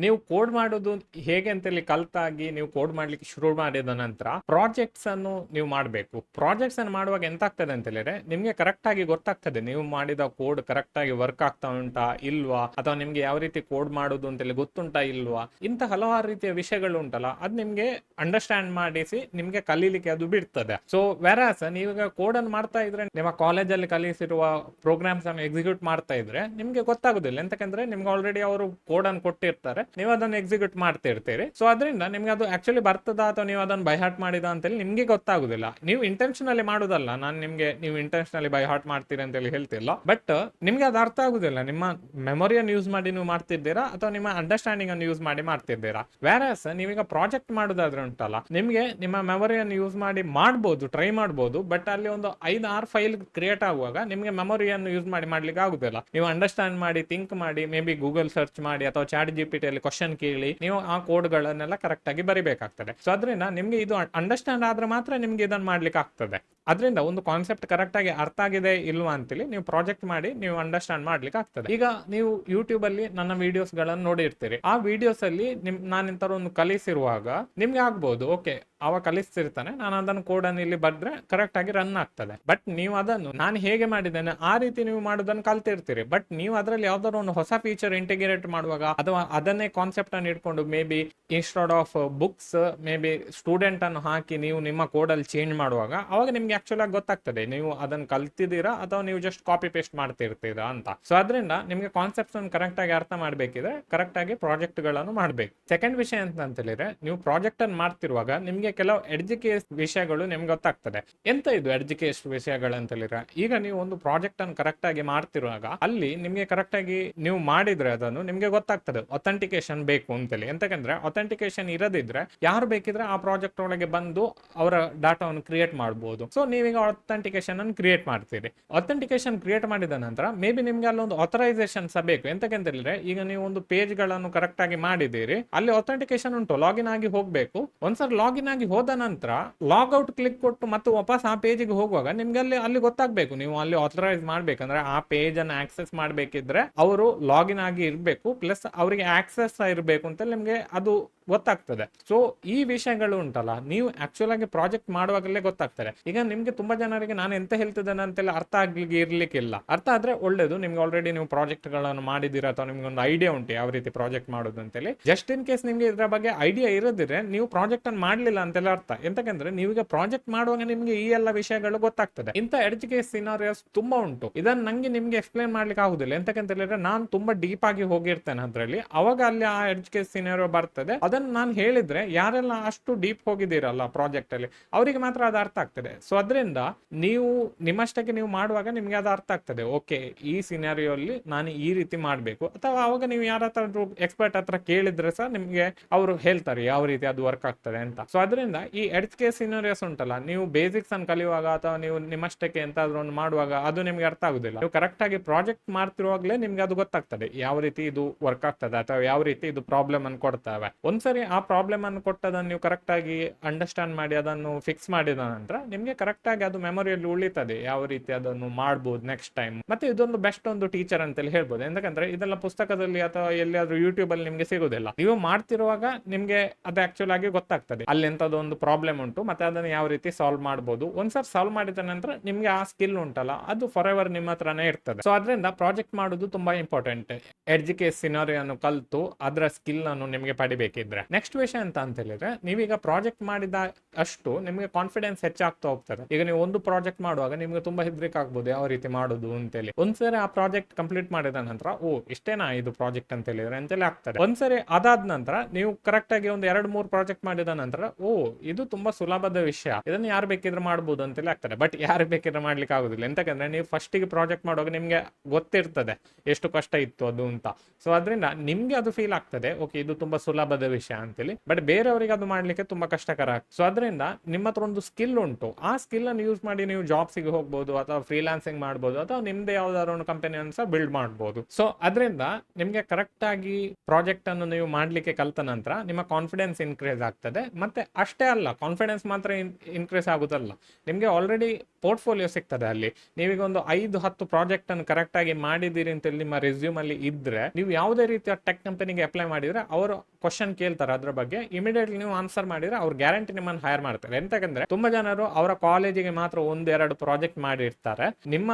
ನೀವು ಕೋಡ್ ಮಾಡೋದು ಹೇಗೆ ಅಂತೇಳಿ ಕಲ್ತಾಗಿ ನೀವು ಕೋಡ್ ಮಾಡ್ಲಿಕ್ಕೆ ಶುರು ಮಾಡಿದ ನಂತರ ಪ್ರಾಜೆಕ್ಟ್ಸ್ ಅನ್ನು ನೀವು ಮಾಡಬೇಕು. ಪ್ರಾಜೆಕ್ಟ್ಸ್ ಅನ್ನು ಮಾಡುವಾಗ ಎಂತ ಆಗ್ತದೆ ಅಂತ ಹೇಳಿದ್ರೆ ನಿಮ್ಗೆ ಕರೆಕ್ಟ್ ಆಗಿ ಗೊತ್ತಾಗ್ತದೆ ನೀವು ಮಾಡಿದ ಕೋಡ್ ಕರೆಕ್ಟ್ ಆಗಿ ವರ್ಕ್ ಆಗ್ತಾ ಉಂಟಾ ಇಲ್ವಾ, ಅಥವಾ ನಿಮ್ಗೆ ಯಾವ ರೀತಿ ಕೋಡ್ ಮಾಡೋದು ಅಂತೇಳಿ ಗೊತ್ತುಂಟಾ ಇಲ್ವಾ, ಇಂತ ಹಲವಾರು ರೀತಿಯ ವಿಷಯಗಳು ಉಂಟಲ್ಲ, ಅದು ನಿಮ್ಗೆ ಅಂಡರ್ಸ್ಟ್ಯಾಂಡ್ ಮಾಡಿಸಿ ನಿಮ್ಗೆ ಕಲೀಲಿಕ್ಕೆ ಅದು ಬಿಡ್ತದೆ. ಸೊ ವೆರಾಸ್ ನೀವೀಗ ಕೋಡ್ ಅನ್ನು ಮಾಡ್ತಾ ಇದ್ರೆ, ನಿಮ್ಮ ಕಾಲೇಜಲ್ಲಿ ಕಲಿಸಿರುವ ಪ್ರೋಗ್ರಾಮ್ಸ್ ಅನ್ನು ಎಕ್ಸಿಕ್ಯೂಟ್ ಮಾಡ್ತಾ ಇದ್ರೆ ನಿಮ್ಗೆ ಗೊತ್ತಾಗುದಿಲ್ಲ. ಎಂತಕಂದ್ರೆ ನಿಮ್ಗೆ ಆಲ್ರೆಡಿ ಅವರು ಕೋಡ್ ಅನ್ನು ಕೊಟ್ಟಿರ್ತಾರೆ, ನೀವು ಅದನ್ನು ಎಕ್ಸಿಕ್ಯೂಟ್ ಮಾಡ್ತಾ ಇರ್ತೀರಿ. ಸೊ ಅದರಿಂದ ನಿಮ್ಗೆ ಅದು ಆಕ್ಚುಲಿ ಬರ್ತದ ಅಥವಾ ನೀವು ಅದನ್ನು ಬೈ ಹಾರ್ಟ್ ಮಾಡಿದ ಅಂತೇಳಿ ನಿಮ್ಗೆ ಗೊತ್ತಾಗುದಿಲ್ಲ. ನೀವು ಇಂಟೆನ್ಷನಲಿ ಮಾಡೋದಲ್ಲ, ನಾನು ನಿಮ್ಗೆ ನೀವು ಇಂಟೆನ್ಷನಲಿ ಬೈ ಹಾರ್ಟ್ ಮಾಡ್ತೀರಿ ಅಂತೇಳಿ ಹೇಳ್ತಿಲ್ಲ, ಬಟ್ ನಿಮ್ಗೆ ಅದು ಅರ್ಥ ಆಗುದಿಲ್ಲ. ನಿಮ್ಮ ಮೆಮೊರಿಯನ್ನು ಯೂಸ್ ಮಾಡಿ ನೀವು ಮಾಡ್ತಿದ್ದೀರಾ ಅಥವಾ ನಿಮ್ಮ ಅಂಡರ್ಸ್ಟ್ಯಾಂಡಿಂಗ್ ಅನ್ನು ಯೂಸ್ ಮಾಡಿ ಮಾಡ್ತಿದ್ದೀರಾ. ವ್ಯಾರಸ್ ನೀವೀಗ ಪ್ರಾಜೆಕ್ಟ್ ಮಾಡೋದಾದ್ರೆ ಉಂಟಲ್ಲ, ನಿಮ್ಗೆ ನಿಮ್ಮ ಮೆಮೊರಿಯನ್ನು ಯೂಸ್ ಮಾಡಿ ಮಾಡ್ಬೋದು, ಟ್ರೈ ಮಾಡ್ಬೋದು, ಬಟ್ ಅಲ್ಲಿ ಒಂದು 5-6 ಫೈಲ್ ಕ್ರಿಯೇಟ್ ಆಗುವಾಗ ನಿಮ್ಗೆ ಮೆಮೊರಿಯನ್ನು ಯೂಸ್ ಮಾಡಿ ಮಾಡ್ಲಿಕ್ಕೆ ಆಗುದಿಲ್ಲ. ನೀವು ಅಂಡರ್ಸ್ಟ್ಯಾಂಡ್ ಮಾಡಿ ಥಿಂಕ್ ಮಾಡಿ ಮೇ ಬಿ ಗೂಗಲ್ ಸರ್ಚ್ ಮಾಡಿ ಅಥವಾ ಚಾಟ್ GPT ಅಲ್ಲಿ ಕ್ವಶನ್ ಕೇಳಿ ನೀವು ಆ ಕೋಡ್ ಗಳನ್ನೆಲ್ಲ ಕರೆಕ್ಟ್ ಆಗಿ ಬರಿಬೇಕಾಗ್ತದೆ. ಸೊ ಅದರಿಂದ ನಿಮ್ಗೆ ಇದು ಅಂಡರ್ಸ್ಟ್ಯಾಂಡ್ ಆದ್ರೆ ಮಾತ್ರ ನಿಮ್ಗೆ ಇದನ್ನ ಮಾಡ್ಲಿಕ್ಕೆ ಆಗ್ತದೆ. ಅದರಿಂದ ಒಂದು ಕಾನ್ಸೆಪ್ಟ್ ಕರೆಕ್ಟ್ ಆಗಿ ಅರ್ಥ ಆಗಿದೆ ಇಲ್ವಾ ಅಂತೇಳಿ ನೀವು ಪ್ರಾಜೆಕ್ಟ್ ಮಾಡಿ ನೀವು ಅಂಡರ್ಸ್ಟ್ಯಾಂಡ್ ಮಾಡ್ಲಿಕ್ಕೆ ಆಗ್ತದೆ. ಈಗ ನೀವು ಯೂಟ್ಯೂಬ್ ಅಲ್ಲಿ ನನ್ನ ವಿಡಿಯೋಸ್ ಗಳನ್ನು ನೋಡಿರ್ತೀರಿ. ಆ ವಿಡಿಯೋಸ್ ಅಲ್ಲಿ ನಾನು ಇಂತರ ಒಂದು ಕಲಿಸಿರುವಾಗ ನಿಮ್ಗೆ ಆಗ್ಬಹುದು, ಓಕೆ ಅವ ಕಲಿಸ್ತಿರ್ತಾನೆ, ನಾನು ಅದನ್ನು ಕೋಡ್ ಅನ್ನು ಇಲ್ಲಿ ಬರ್ದ್ರೆ ಕರೆಕ್ಟ್ ಆಗಿ ರನ್ ಆಗ್ತದೆ. ಬಟ್ ನೀವು ಅದನ್ನು ನಾನು ಹೇಗೆ ಮಾಡಿದ್ದೇನೆ ಆ ರೀತಿ ನೀವು ಮಾಡೋದನ್ನು ಕಲ್ತಿರ್ತೀರಿ. ಬಟ್ ನೀವು ಅದರಲ್ಲಿ ಯಾವ್ದಾದ್ರು ಒಂದು ಹೊಸ ಫೀಚರ್ ಇಂಟಿಗ್ರೇಟ್ ಮಾಡುವಾಗ ಅಥವಾ ಅದನ್ನೇ ಕಾನ್ಸೆಪ್ಟ್ ಅನ್ನು ಇಟ್ಕೊಂಡು may be instead of books may be student ಅನ್ನು ಹಾಕಿ ನೀವು ನಿಮ್ಮ ಕೋಡ್ ಅಲ್ಲಿ ಚೇಂಜ್ ಮಾಡುವಾಗ ಅವಾಗ ನಿಮ್ಗೆ ಆಕ್ಚುಲ್ ಆಗಿ ಗೊತ್ತಾಗ್ತದೆ ನೀವು ಅದನ್ನು ಕಲ್ತಿದ್ದೀರಾ ಅಥವಾ ನೀವು ಜಸ್ಟ್ ಕಾಪಿ ಪೇಸ್ಟ್ ಮಾಡ್ತಿರ್ತೀರಾ ಅಂತ. ಸೊ ಅದರಿಂದ ನಿಮ್ಗೆ ಕಾನ್ಸೆಪ್ಟ್ಸ್ ಅನ್ನು ಕರೆಕ್ಟ್ ಆಗಿ ಅರ್ಥ ಮಾಡ್ಬೇಕಿದ್ರೆ ಕರೆಕ್ಟ್ ಆಗಿ ಪ್ರಾಜೆಕ್ಟ್ ಗಳನ್ನು ಮಾಡ್ಬೇಕು. ಸೆಕೆಂಡ್ ವಿಷಯ ಅಂತ ಹೇಳಿದ್ರೆ, ನೀವು ಪ್ರಾಜೆಕ್ಟ್ ಅನ್ನು ಮಾಡ್ತಿರುವಾಗ ನಿಮ್ಗೆ ಕೆಲವು ಎಡ್ಜುಕೇಶನ್ ವಿಷಯಗಳು ನಿಮ್ಗೆ ಗೊತ್ತಾಗ್ತದೆ. ಎಂತ ಇದು ಎಡ್ಜುಕೇಶನ್ ವಿಷಯಗಳು ಅಂತ ಹೇಳಿದ್ರೆ, ಈಗ ನೀವು ಒಂದು ಪ್ರಾಜೆಕ್ಟ್ ಅನ್ನು ಕರೆಕ್ಟ್ ಆಗಿ ಮಾಡ್ತಿರುವಾಗ ಅಲ್ಲಿ ನಿಮ್ಗೆ ಕರೆಕ್ಟ್ ಆಗಿ ನೀವು ಮಾಡಿದ್ರೆ ಅದನ್ನು ನಿಮ್ಗೆ ಗೊತ್ತಾಗ್ತದೆ ಅಥೆಂಟಿಕೇಶನ್ ಬೇಕು ಅಂತೇಳಿ. ಎಂತಕಂದ್ರೆ ಅಥೆಂಟಿಕೇಶನ್ ಇರದಿದ್ರೆ ಯಾರು ಬೇಕಿದ್ರೆ ಆ ಪ್ರಾಜೆಕ್ಟ್ ಒಳಗೆ ಬಂದು ಅವರ ಡಾಟಾವನ್ನು ಕ್ರಿಯೇಟ್ ಮಾಡಬಹುದು. ಸೊ ನೀವೀಗ ಅಥೆಂಟಿಕೇಶನ್ ಅನ್ನು ಕ್ರಿಯೇಟ್ ಮಾಡ್ತೀರಿ. ಅಥೆಂಟಿಕೇಶನ್ ಕ್ರಿಯೇಟ್ ಮಾಡಿದ ನಂತರ ಮೇ ಬಿ ನಿಮ್ಗೆ ಅಲ್ಲೊಂದು ಆಥರೈಸೇಷನ್ ಸಹ ಬೇಕು. ಎಂತಕಂತ ಹೇಳಿದ್ರೆ, ಈಗ ನೀವು ಒಂದು ಪೇಜ್ ಗಳನ್ನು ಕರೆಕ್ಟ್ ಆಗಿ ಮಾಡಿದ್ದೀರಿ, ಅಲ್ಲಿ ಅಥೆಂಟಿಕೇಶನ್ ಉಂಟು, ಲಾಗಿನ್ ಆಗಿ ಹೋಗ್ಬೇಕು. ಒಂದ್ಸರಿ ಲಾಗಿನ್ ಆಗಿ ಹೋದ ನಂತರ ಲಾಗ್ ಔಟ್ ಕ್ಲಿಕ್ ಕೊಟ್ಟು ಮತ್ತು ವಾಪಸ್ ಆ ಪೇಜಿಗೆ ಹೋಗುವಾಗ ನಿಮ್ಗೆ ಅಲ್ಲಿ ಗೊತ್ತಾಗ್ಬೇಕು ನೀವು ಅಲ್ಲಿ ಆಥರೈಸ್ ಮಾಡ್ಬೇಕಂದ್ರೆ ಆ ಪೇಜ್ ಅನ್ನು ಆಕ್ಸೆಸ್ ಮಾಡ್ಬೇಕಿದ್ರೆ ಅವರು ಲಾಗಿನ್ ಆಗಿ ಇರ್ಬೇಕು, ಪ್ಲಸ್ ಅವರಿಗೆ ಆಕ್ಸೆಸ್ ಇರಬೇಕು ಅಂತ ನಿಮ್ಗೆ ಅದು ಗೊತ್ತಾಗ್ತದೆ. ಸೊ ಈ ವಿಷಯಗಳು ಉಂಟಲ್ಲ, ನೀವು ಆಕ್ಚುಲ್ ಆಗಿ ಪ್ರಾಜೆಕ್ಟ್ ಮಾಡುವಾಗಲೇ ಗೊತ್ತಾಗ್ತದೆ. ಈಗ ನಿಮ್ಗೆ ತುಂಬಾ ಜನರಿಗೆ ನಾನು ಎಂತ ಹೇಳ್ತಿದ್ದೇನೆ ಅಂತೆಲ್ಲ ಅರ್ಥ ಆಗ್ಲಿಕ್ಕೆ ಇರ್ಲಿಕ್ಕಿಲ್ಲ. ಅರ್ಥ ಆದ್ರೆ ಒಳ್ಳೇದು, ನಿಮ್ಗೆ ಆಲ್ರೆಡಿ ನೀವು ಪ್ರಾಜೆಕ್ಟ್ ಗಳನ್ನು ಮಾಡಿದಿರಾ ಅಥವಾ ನಿಮ್ಗೆ ಒಂದು ಐಡಿಯಾ ಉಂಟು ಯಾವ ರೀತಿ ಪ್ರಾಜೆಕ್ಟ್ ಮಾಡೋದು ಅಂತೇಳಿ. ಜಸ್ಟ್ ಇನ್ ಕೇಸ್ ನಿಮ್ಗೆ ಇದ್ರ ಬಗ್ಗೆ ಐಡಿಯಾ ಇರದಿದ್ರೆ ನೀವು ಪ್ರಾಜೆಕ್ಟ್ ಅನ್ನು ಮಾಡ್ಲಿಲ್ಲ ಅಂತೆಲ್ಲ ಅರ್ಥ. ಎಂತಕಂದ್ರೆ ನೀವೀಗ ಪ್ರಾಜೆಕ್ಟ್ ಮಾಡುವಾಗ ನಿಮ್ಗೆ ಈ ಎಲ್ಲ ವಿಷಯಗಳು ಗೊತ್ತಾಗ್ತದೆ. ಇಂಥ ಎಡ್ಜುಕೇಶನ್ ಸಿನಾರಿಯೋಸ್ ತುಂಬಾ ಉಂಟು. ಇದನ್ನ ನಂಗೆ ನಿಮ್ಗೆ ಎಕ್ಸ್ಪ್ಲೇನ್ ಮಾಡ್ಲಿಕ್ಕೆ ಆಗುದಿಲ್ಲ. ಎಂತಕಂತ ಹೇಳಿದ್ರೆ ನಾನು ತುಂಬಾ ಡೀಪ್ ಆಗಿ ಹೋಗಿರ್ತೇನೆ ಅದ್ರಲ್ಲಿ, ಅವಾಗ ಅಲ್ಲಿ ಆ ಎಡ್ಜುಕೇಶನ್ ಸಿನಾರಿಯೋ ಬರ್ತದೆ. ಅದನ್ನ ನಾನು ಹೇಳಿದ್ರೆ ಯಾರೆಲ್ಲ ಅಷ್ಟು ಡೀಪ್ ಹೋಗಿದ್ದೀರಲ್ಲ ಪ್ರಾಜೆಕ್ಟ್ ಅಲ್ಲಿ ಅವರಿಗೆ ಮಾತ್ರ ಅದು ಅರ್ಥ ಆಗ್ತದೆ. ಸೊ ಅದರಿಂದ ನೀವು ನಿಮ್ಮಷ್ಟಕ್ಕೆ ನೀವು ಮಾಡುವಾಗ ನಿಮ್ಗೆ ಅದು ಅರ್ಥ ಆಗ್ತದೆ. ಓಕೆ ಈ ಸಿನಾರಿಯೋ ಅಲ್ಲಿ ನಾನು ಈ ರೀತಿ ಮಾಡ್ಬೇಕು, ಅಥವಾ ಅವಾಗ ನೀವು ಯಾರಾದ್ರೂ ಎಕ್ಸ್ಪರ್ಟ್ ಹತ್ರ ಕೇಳಿದ್ರೆ ಸಹ ನಿಮ್ಗೆ ಅವರು ಹೇಳ್ತಾರೆ ಯಾವ ರೀತಿ ಅದು ವರ್ಕ್ ಆಗ್ತದೆ ಅಂತ. ಸೊ ಅದರಿಂದ ಈ ಎಡ್ಜುಕೇಶನ್ ಸಿನಾರಿಯೋಸ್ ಉಂಟಲ್ಲ, ನೀವು ಬೇಸಿಕ್ಸ್ ಅನ್ನು ಕಲಿಯುವಾಗ ಅಥವಾ ನೀವು ನಿಮ್ಮಷ್ಟಕ್ಕೆ ಎಂತಾದ್ರೂ ಒಂದು ಮಾಡುವಾಗ ಅದು ನಿಮ್ಗೆ ಅರ್ಥ ಆಗುದಿಲ್ಲ. ನೀವು ಕರೆಕ್ಟ್ ಆಗಿ ಪ್ರಾಜೆಕ್ಟ್ ಮಾಡ್ತಿರುವಾಗಲೇ ನಿಮ್ಗೆ ಅದು ಗೊತ್ತಾಗ್ತದೆ ಯಾವ ರೀತಿ ಇದು ವರ್ಕ್ ಆಗ್ತದೆ ಅಥವಾ ಯಾವ ರೀತಿ ಇದು ಪ್ರಾಬ್ಲಮ್ ಅನ್ನು ಕೊಡ್ತವೆ. ಒಂದ್ಸರಿ ಆ ಪ್ರಾಬ್ಲಮ್ ಅನ್ನು ಕೊಟ್ಟದನ್ನು ನೀವು ಕರೆಕ್ಟ್ ಆಗಿ ಅಂಡರ್ಸ್ಟ್ಯಾಂಡ್ ಮಾಡಿ ಅದನ್ನು ಫಿಕ್ಸ್ ಮಾಡಿದ ನಂತರ ನಿಮ್ಗೆ ಕರೆಕ್ಟ್ ಆಗಿ ಅದು ಮೆಮೊರಿಯಲ್ಲಿ ಉಳಿತದೆ ಯಾವ ರೀತಿ ಅದನ್ನು ಮಾಡ್ಬೋದು ನೆಕ್ಸ್ಟ್ ಟೈಮ್. ಮತ್ತೆ ಇದೊಂದು ಬೆಸ್ಟ್ ಒಂದು ಟೀಚರ್ ಅಂತೇಳಿ ಹೇಳ್ಬೋದು. ఎందుకంದ್ರೆ ಇದೆಲ್ಲ ಪುಸ್ತಕದಲ್ಲಿ ಅಥವಾ ಎಲ್ಲಿಯಾದ್ರೂ ಯೂಟ್ಯೂಬ್ ಅಲ್ಲಿ ನಿಮ್ಗೆ ಸಿಗುದಿಲ್ಲ. ನೀವು ಮಾಡ್ತಿರುವಾಗ ನಿಮ್ಗೆ ಅದು ಆಕ್ಚುಲ್ ಆಗಿ ಗೊತ್ತಾಗ್ತದೆ ಅಲ್ಲಿ ಎಂತದ್ದು ಒಂದು ಪ್ರಾಬ್ಲಮ್ ಉಂಟು ಮತ್ತೆ ಅದನ್ನು ಯಾವ ರೀತಿ ಸಾಲ್ವ್ ಮಾಡಬಹುದು. ಒಂದ್ಸರಿ ಸಾಲ್ವ್ ಮಾಡಿದ ನಂತರ ನಿಮ್ಗೆ ಆ ಸ್ಕಿಲ್ ಉಂಟಲ್ಲ ಅದು ಫಾರ್ ಎವರ್ ನಿಮ್ಮ ಹತ್ರನೇ ಇರ್ತದೆ. ಸೊ ಅದರಿಂದ ಪ್ರಾಜೆಕ್ಟ್ ಮಾಡೋದು ತುಂಬಾ ಇಂಪಾರ್ಟೆಂಟ್. ಎಡ್ಜುಕೇಶನ್ ಸಿನಾರಿಯೋ ಅನ್ನು ಕಲ್ತು ಅದರ ಸ್ಕಿಲ್ ಅನ್ನು ನಿಮ್ಗೆ ಪಡಿಬೇಕಿದ್ರೆ. ನೆಕ್ಸ್ಟ್ ವಿಷಯ ಅಂತ ಹೇಳಿದ್ರೆ, ನೀವೀಗ ಪ್ರಾಜೆಕ್ಟ್ ಮಾಡಿದ ಅಷ್ಟು ನಿಮ್ಗೆ ಕಾನ್ಫಿಡೆನ್ಸ್ ಹೆಚ್ಚಾಗ್ತಾ ಹೋಗ್ತದೆ. ಈಗ ನೀವು ಒಂದು ಪ್ರಾಜೆಕ್ಟ್ ಮಾಡುವಾಗ ನಿಮ್ಗೆ ತುಂಬಾ ಹೆದರಿಕೆ ಆಗ್ಬೋದು ಯಾವ ರೀತಿ ಮಾಡೋದು ಅಂತೇಳಿ. ಒಂದ್ಸರಿ ಆ ಪ್ರಾಜೆಕ್ಟ್ ಕಂಪ್ಲೀಟ್ ಮಾಡಿದ ನಂತರ ಓ ಇಷ್ಟೇನಾ ಇದು ಪ್ರಾಜೆಕ್ಟ್ ಅಂತ ಹೇಳಿದ್ರೆ ಅಂತೇಳಿ ಆಗ್ತದೆ. ಒಂದ್ಸರಿ ಅದಾದ ನಂತರ ನೀವು ಕರೆಕ್ಟ್ ಆಗಿ ಒಂದು 2-3 ಪ್ರಾಜೆಕ್ಟ್ ಮಾಡಿದ ನಂತರ ಓ ಇದು ತುಂಬಾ ಸುಲಭದ ವಿಷಯ, ಇದನ್ನು ಯಾರು ಬೇಕಿದ್ರೆ ಮಾಡ್ಬೋದು ಅಂತೇಳಿ ಆಗ್ತದೆ. ಬಟ್ ಯಾರು ಬೇಕಿದ್ರೆ ಮಾಡ್ಲಿಕ್ಕೆ ಆಗುದಿಲ್ಲ. ಎಂತಕಂದ್ರೆ ನೀವು ಫಸ್ಟಿಗೆ ಪ್ರಾಜೆಕ್ಟ್ ಮಾಡುವಾಗ ನಿಮ್ಗೆ ಗೊತ್ತಿರ್ತದೆ ಎಷ್ಟು ಕಷ್ಟ ಇತ್ತು ಅದು ಅಂತ. ಸೊ ಅದರಿಂದ ನಿಮ್ಗೆ ಅದು ಫೀಲ್ ಆಗ್ತದೆ ಓಕೆ ಇದು ತುಂಬಾ ಸುಲಭದ ವಿಷಯ ಅಂತೇಳಿ. ಬಟ್ ಬೇರೆಯವರಿಗೆ ಅದು ಮಾಡ್ಲಿಕ್ಕೆ ತುಂಬಾ ಕಷ್ಟಕರ. ಸೊ ಅದರಿಂದ ನಿಮ್ಮ ಹತ್ರ ಒಂದು ಸ್ಕಿಲ್ ಉಂಟು, ಆ ಸ್ಕಿಲ್ ಅನ್ನು ಯೂಸ್ ಮಾಡಿ ನೀವು ಜಾಬ್ಸಿಗೆ ಹೋಗ್ಬೋದು ಅಥವಾ ಫ್ರೀಲಾನ್ಸಿಂಗ್ ಮಾಡ್ಬೋದು ಅಥವಾ ನಿಮ್ದೇ ಯಾವ್ದಾದ್ರು ಒಂದು ಕಂಪನಿಯನ್ನು ಸಹ ಬಿಲ್ಡ್ ಮಾಡ್ಬೋದು. ಸೊ ಅದರಿಂದ ನಿಮ್ಗೆ ಕರೆಕ್ಟ್ ಆಗಿ ಪ್ರಾಜೆಕ್ಟ್ ಅನ್ನು ನೀವು ಮಾಡ್ಲಿಕ್ಕೆ ಕಲ್ತ ನಂತರ ನಿಮ್ಮ ಕಾನ್ಫಿಡೆನ್ಸ್ ಇನ್ಕ್ರೀಸ್ ಆಗ್ತದೆ. ಮತ್ತೆ ಅಷ್ಟೇ ಅಲ್ಲ, ಕಾನ್ಫಿಡೆನ್ಸ್ ಮಾತ್ರ ಇನ್ಕ್ರೀಸ್ ಆಗುದಲ್ಲ, ನಿಮ್ಗೆ ಆಲ್ರೆಡಿ ಪೋರ್ಟ್ಫೋಲಿಯೋ ಸಿಗ್ತದೆ. ಅಲ್ಲಿ ನೀವೀಗ ಒಂದು 5-10 ಪ್ರಾಜೆಕ್ಟ್ ಅನ್ನು ಕರೆಕ್ಟ್ ಆಗಿ ಮಾಡಿದ್ದೀರಿ ಅಂತ ನಿಮ್ಮ ರೆಸ್ಯೂಮ್ ಅಲ್ಲಿ ಇದ್ರೆ, ನೀವು ಯಾವುದೇ ರೀತಿಯ ಟೆಕ್ ಕಂಪನಿಗೆ ಅಪ್ಲೈ ಮಾಡಿದ್ರೆ ಅವರು ಕ್ವಶನ್ ಕೇಳ್ತಾರೆ ಅದ್ರ ಬಗ್ಗೆ, ಇಮಿಡಿಯೇಟ್ಲಿ ನೀವು ಆನ್ಸರ್ ಮಾಡಿದ್ರೆ ಅವ್ರು ಗ್ಯಾರಂಟಿ ನಿಮ್ಮನ್ನು ಹೈರ್ ಮಾಡ್ತಾರೆ. ಎಂತಕಂದ್ರೆ ತುಂಬಾ ಜನರು ಅವರ ಕಾಲೇಜಿಗೆ ಮಾತ್ರ 1-2 ಪ್ರಾಜೆಕ್ಟ್ ಮಾಡಿರ್ತಾರೆ. ನಿಮ್ಮ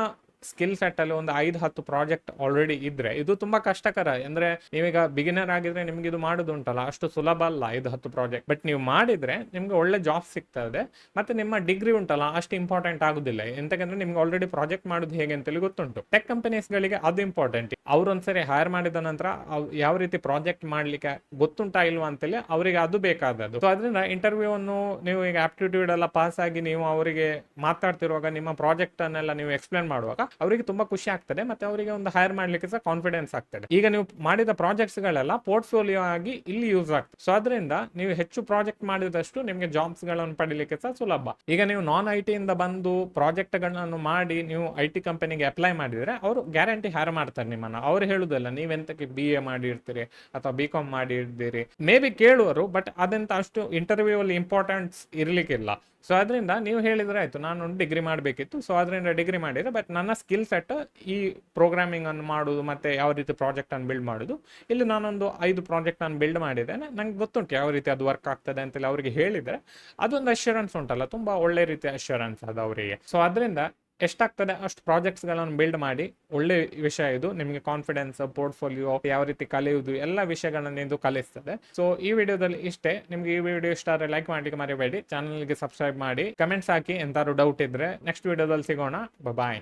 ಸ್ಕಿಲ್ ಸೆಟ್ ಅಲ್ಲಿ ಒಂದು 5-10 ಪ್ರಾಜೆಕ್ಟ್ ಆಲ್ರೆಡಿ ಇದ್ರೆ ಇದು ತುಂಬಾ ಕಷ್ಟಕರ. ಅಂದ್ರೆ ನೀವೀಗ ಬಿಗಿನರ್ ಆಗಿದ್ರೆ ನಿಮ್ಗೆ ಇದು ಮಾಡೋದುಂಟಲ್ಲ ಅಷ್ಟು ಸುಲಭ ಅಲ್ಲ 5-10 ಪ್ರಾಜೆಕ್ಟ್. ಬಟ್ ನೀವು ಮಾಡಿದ್ರೆ ನಿಮ್ಗೆ ಒಳ್ಳೆ ಜಾಬ್ ಸಿಗ್ತದೆ. ಮತ್ತೆ ನಿಮ್ಮ ಡಿಗ್ರಿ ಉಂಟಲ್ಲ ಅಷ್ಟು ಇಂಪಾರ್ಟೆಂಟ್ ಆಗುದಿಲ್ಲ, ಎಂತಕಂದ್ರೆ ನಿಮ್ಗೆ ಆಲ್ರೆಡಿ ಪ್ರಾಜೆಕ್ಟ್ ಮಾಡೋದು ಹೇಗೆ ಅಂತೇಳಿ ಗೊತ್ತುಂಟು. ಟೆಕ್ ಕಂಪನೀಸ್ ಗಳಿಗೆ ಅದು ಇಂಪಾರ್ಟೆಂಟ್. ಅವ್ರೊಂದ್ಸರಿ ಹೈರ್ ಮಾಡಿದ ನಂತರ ಯಾವ ರೀತಿ ಪ್ರಾಜೆಕ್ಟ್ ಮಾಡ್ಲಿಕ್ಕೆ ಗೊತ್ತುಂಟಾ ಇಲ್ವಾ ಅಂತೇಳಿ ಅವರಿಗೆ ಅದು ಬೇಕಾದದ್ದು. ಸೊ ಅದರಿಂದ ಇಂಟರ್ವ್ಯೂ ಅನ್ನು ನೀವು ಈಗ ಆಪ್ಟಿಟ್ಯೂಡ್ ಎಲ್ಲ ಪಾಸ್ ಆಗಿ ನೀವು ಅವರಿಗೆ ಮಾತಾಡ್ತಿರುವಾಗ ನಿಮ್ಮ ಪ್ರಾಜೆಕ್ಟ್ ಅನ್ನೆಲ್ಲ ನೀವು ಎಕ್ಸ್ಪ್ಲೇನ್ ಮಾಡುವಾಗ ಅವರಿಗೆ ತುಂಬಾ ಖುಷಿ ಆಗ್ತದೆ. ಮತ್ತೆ ಅವರಿಗೆ ಒಂದು ಹೈರ್ ಮಾಡ್ಲಿಕ್ಕೆ ಸಹ ಕಾನ್ಫಿಡೆನ್ಸ್ ಆಗ್ತದೆ. ಈಗ ನೀವು ಮಾಡಿದ ಪ್ರಾಜೆಕ್ಟ್ಸ್ ಗಳೆಲ್ಲ ಪೋರ್ಟ್ಫೋಲಿಯೋ ಆಗಿ ಇಲ್ಲಿ ಯೂಸ್ ಆಗ್ತದೆ. ಸೊ ಅದರಿಂದ ನೀವು ಹೆಚ್ಚು ಪ್ರಾಜೆಕ್ಟ್ ಮಾಡಿದಷ್ಟು ನಿಮಗೆ ಜಾಬ್ಸ್ ಗಳನ್ನು ಪಡಿಲಿಕ್ಕೆ ಸಹ ಸುಲಭ. ಈಗ ನೀವು ನಾನ್ IT ಇಂದ ಬಂದು ಪ್ರಾಜೆಕ್ಟ್ ಗಳನ್ನು ಮಾಡಿ ನೀವು IT ಕಂಪನಿಗೆ ಅಪ್ಲೈ ಮಾಡಿದ್ರೆ ಅವರು ಗ್ಯಾರಂಟಿ ಹೈರ್ ಮಾಡ್ತಾರೆ ನಿಮ್ಮನ್ನ. ಅವ್ರು ಹೇಳುದಲ್ಲ ನೀವೆಂತಕ್ಕೆ BA ಮಾಡಿರ್ತೀರಿ ಅಥವಾ BCom ಮಾಡಿರ್ತೀರಿ, ಮೇ ಬಿ ಕೇಳುವರು, ಬಟ್ ಅದೆಂತ ಅಷ್ಟು ಇಂಟರ್ವ್ಯೂ ಅಲ್ಲಿ ಇಂಪಾರ್ಟೆನ್ಸ್ ಇರ್ಲಿಕ್ಕಿಲ್ಲ. ಸೊ ಅದರಿಂದ ನೀವು ಹೇಳಿದ್ರೆ ಆಯ್ತು ನಾನು ಡಿಗ್ರಿ ಮಾಡಬೇಕಿತ್ತು, ಸೊ ಅದರಿಂದ ಡಿಗ್ರಿ ಮಾಡಿದ್ರೆ, ಬಟ್ ನನ್ನ ಸ್ಕಿಲ್ ಸೆಟ್ ಈ ಪ್ರೋಗ್ರಾಮಿಂಗ್ ಅನ್ನು ಮಾಡೋದು ಮತ್ತೆ ಯಾವ ರೀತಿ ಪ್ರಾಜೆಕ್ಟ್ ಅನ್ನು ಬಿಲ್ಡ್ ಮಾಡೋದು, ಇಲ್ಲಿ ನಾನೊಂದು 5 ಪ್ರಾಜೆಕ್ಟ್ ಅನ್ನು ಬಿಲ್ಡ್ ಮಾಡಿದ್ದೇನೆ, ನಂಗೆ ಗೊತ್ತುಂಟು ಯಾವ ರೀತಿ ಅದು ವರ್ಕ್ ಆಗ್ತದೆ ಅಂತೇಳಿ ಅವರಿಗೆ ಹೇಳಿದ್ರೆ ಅದೊಂದು ಅಶ್ಯೂರೆನ್ಸ್ ಉಂಟಲ್ಲ, ತುಂಬಾ ಒಳ್ಳೆ ರೀತಿಯ ಅಶ್ಯೂರೆನ್ಸ್ ಅದು ಅವರಿಗೆ. ಸೊ ಅದರಿಂದ ಎಷ್ಟಾಗ್ತದೆ ಅಷ್ಟು ಪ್ರಾಜೆಕ್ಟ್ಸ್ ಗಳನ್ನು ಬಿಲ್ಡ್ ಮಾಡಿ. ಒಳ್ಳೆ ವಿಷಯ ಇದು, ನಿಮಗೆ ಕಾನ್ಫಿಡೆನ್ಸ್, ಪೋರ್ಟ್ಫೋಲಿಯೋ ಯಾವ ರೀತಿ ಕಲಿಯುವುದು ಎಲ್ಲ ವಿಷಯಗಳನ್ನು ಇದು ಕಲಿಸ್ತದೆ. ಸೊ ಈ ವಿಡಿಯೋದಲ್ಲಿ ಇಷ್ಟೇ. ನಿಮ್ಗೆ ಈ ವಿಡಿಯೋ ಇಷ್ಟ ಆದರೆ ಲೈಕ್ ಮಾಡ್ಲಿಕ್ಕೆ ಮರಿಬೇಡಿ, ಚಾನಲ್ಗೆ ಸಬ್ಸ್ಕ್ರೈಬ್ ಮಾಡಿ, ಕಮೆಂಟ್ಸ್ ಹಾಕಿ ಎಂತಾದ್ರು ಡೌಟ್ ಇದ್ರೆ. ನೆಕ್ಸ್ಟ್ ವಿಡಿಯೋದಲ್ಲಿ ಸಿಗೋಣ. ಬಾಯ್.